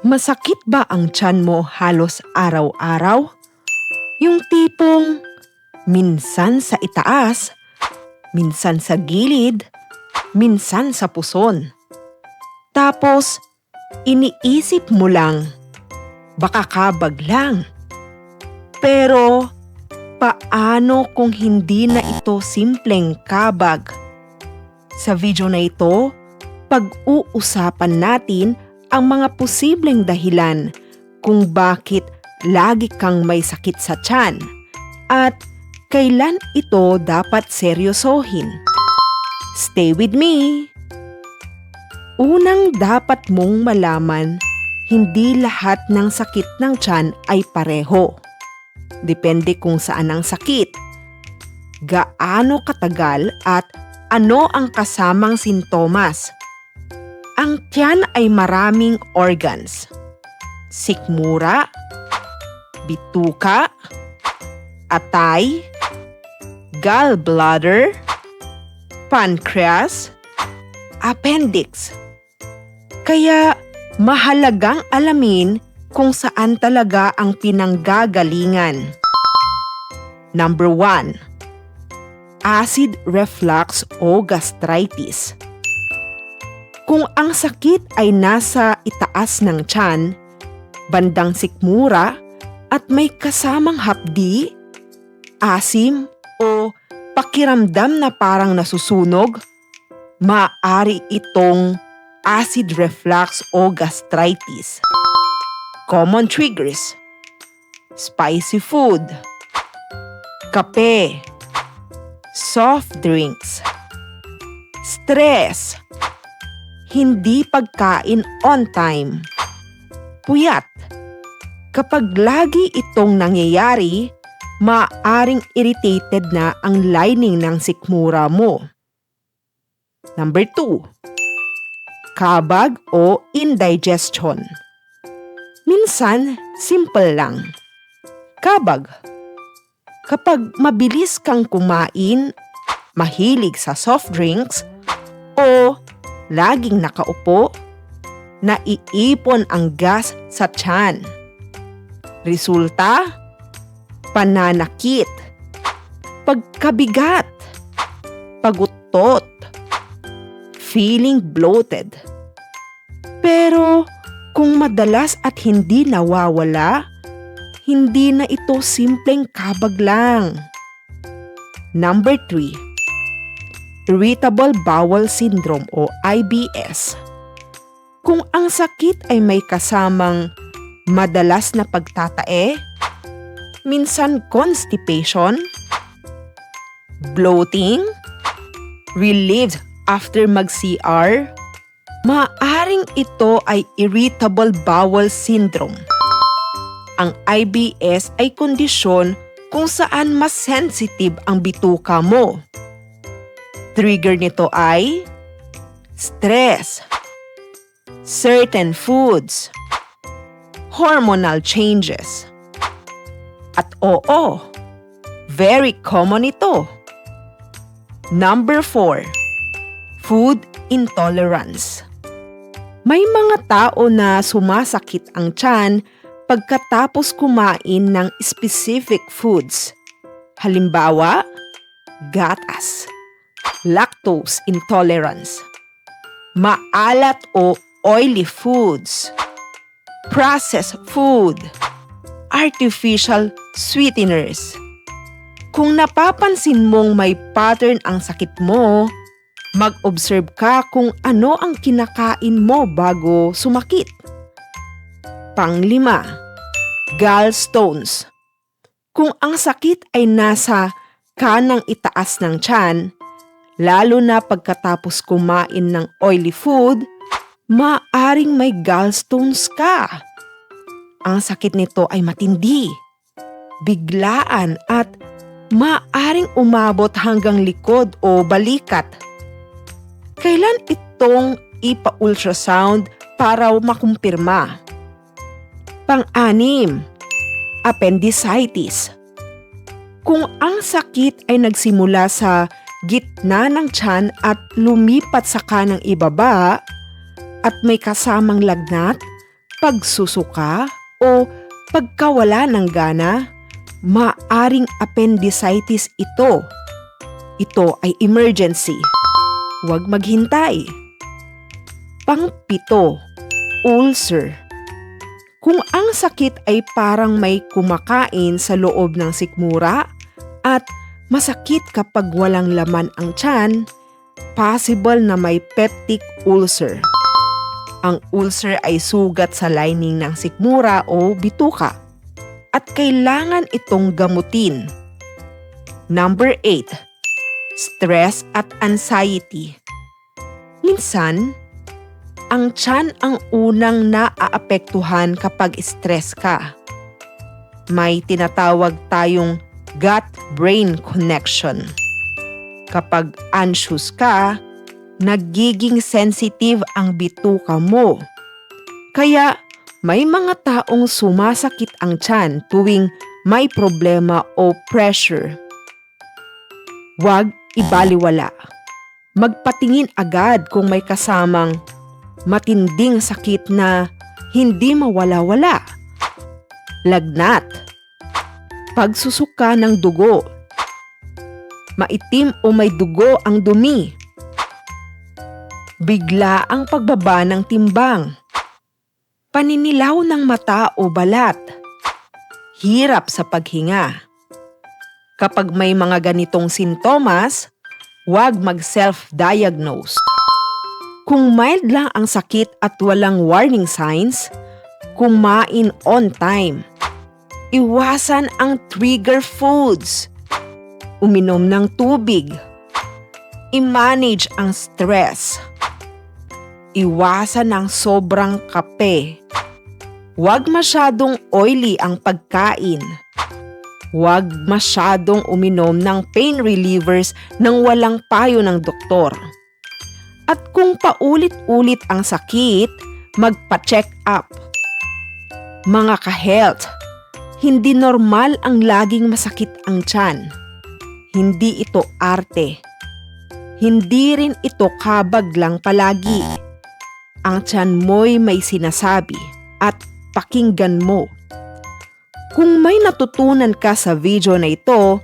Masakit ba ang tiyan mo halos araw-araw? Yung tipong minsan sa itaas, minsan sa gilid, minsan sa puson. Tapos, iniisip mo lang, baka kabag lang. Pero, paano kung hindi na ito simpleng kabag? Sa video na ito, pag-uusapan natin ang mga posibleng dahilan kung bakit lagi kang may sakit sa tiyan at kailan ito dapat seryosohin. Stay with me! Unang dapat mong malaman, hindi lahat ng sakit ng tiyan ay pareho. Depende kung saan ang sakit, gaano katagal at ano ang kasamang sintomas. Ang tiyan ay maraming organs. Sikmura, bituka, atay, gallbladder, pancreas, appendix. Kaya mahalagang alamin kung saan talaga ang pinanggagalingan. Number 1. Acid reflux o gastritis. Kung ang sakit ay nasa itaas ng tiyan, bandang sikmura at may kasamang hapdi, asim o pakiramdam na parang nasusunog, maaari itong acid reflux o gastritis. Common triggers: spicy food, kape, soft drinks, stress, hindi pagkain on time, puyat. Kapag lagi itong nangyayari, maaaring irritated na ang lining ng sikmura mo. Number 2. Kabag o indigestion. Minsan, simple lang. Kabag. Kapag mabilis kang kumain, mahilig sa soft drinks, o laging nakaupo, naiipon ang gas sa tiyan. Resulta, pananakit, pagkabigat, pagutot, feeling bloated. Pero kung madalas at hindi nawawala, hindi na ito simpleng kabag lang. Number 3. Irritable bowel syndrome o IBS. Kung ang sakit ay may kasamang madalas na pagtatae, minsan constipation, bloating, relief after mag-CR, maaaring ito ay irritable bowel syndrome. Ang IBS ay kondisyon kung saan mas sensitive ang bituka mo. Trigger nito ay stress, certain foods, hormonal changes. At oo, very common ito. Number 4. Food intolerance. May mga tao na sumasakit ang tiyan pagkatapos kumain ng specific foods. Halimbawa, gatas, lactose intolerance, maalat o oily foods, processed food, artificial sweeteners. Kung napapansin mong may pattern ang sakit mo, mag-observe ka kung ano ang kinakain mo bago sumakit. Pang-5, gallstones. Kung ang sakit ay nasa kanang itaas ng tiyan, lalo na pagkatapos kumain ng oily food, maaring may gallstones ka. Ang sakit nito ay matindi, biglaan at maaring umabot hanggang likod o balikat. Kailan itong ipa-ultrasound para makumpirma? Pang-6, appendicitis. Kung ang sakit ay nagsimula sa gitna ng tiyan at lumipat sa kanang ibaba at may kasamang lagnat, pagsusuka o pagkawala ng gana, maaring appendicitis ito. Ito ay emergency. Huwag maghintay. Pang-7, ulcer. Kung ang sakit ay parang may kumakain sa loob ng sikmura at masakit kapag walang laman ang tiyan, possible na may peptic ulcer. Ang ulcer ay sugat sa lining ng sikmura o bituka at kailangan itong gamutin. Number 8, stress at anxiety. Minsan, ang tiyan ang unang naaapektuhan kapag stress ka. May tinatawag tayong gut-brain connection. Kapag anxious ka, nagiging sensitive ang bituka mo. Kaya may mga taong sumasakit ang tiyan tuwing may problema o pressure. Huwag ibaliwala. Magpatingin agad kung may kasamang matinding sakit na hindi mawala-wala. Lagnat. Pagsusuka ng dugo. Maitim o may dugo ang dumi. Bigla ang pagbaba ng timbang. Paninilaw ng mata o balat. Hirap sa paghinga. Kapag may mga ganitong sintomas, huwag mag-self-diagnose. Kung mild lang ang sakit at walang warning signs, kumain on time. Iwasan ang trigger foods. Uminom ng tubig. I-manage ang stress. Iwasan ang sobrang kape. Huwag masyadong oily ang pagkain. Huwag masyadong uminom ng pain relievers nang walang payo ng doktor. At kung paulit-ulit ang sakit, magpa-check up. Mga ka-health, hindi normal ang laging masakit ang tiyan. Hindi ito arte. Hindi rin ito kabag lang palagi. Ang tiyan mo'y may sinasabi at pakinggan mo. Kung may natutunan ka sa video na ito,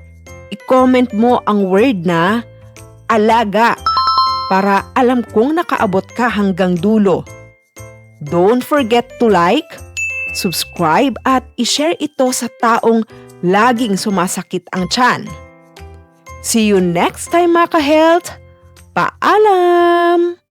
i-comment mo ang word na alaga para alam kong nakaabot ka hanggang dulo. Don't forget to like, subscribe at i-share ito sa taong laging sumasakit ang tiyan. See you next time mga ka-health. Paalam!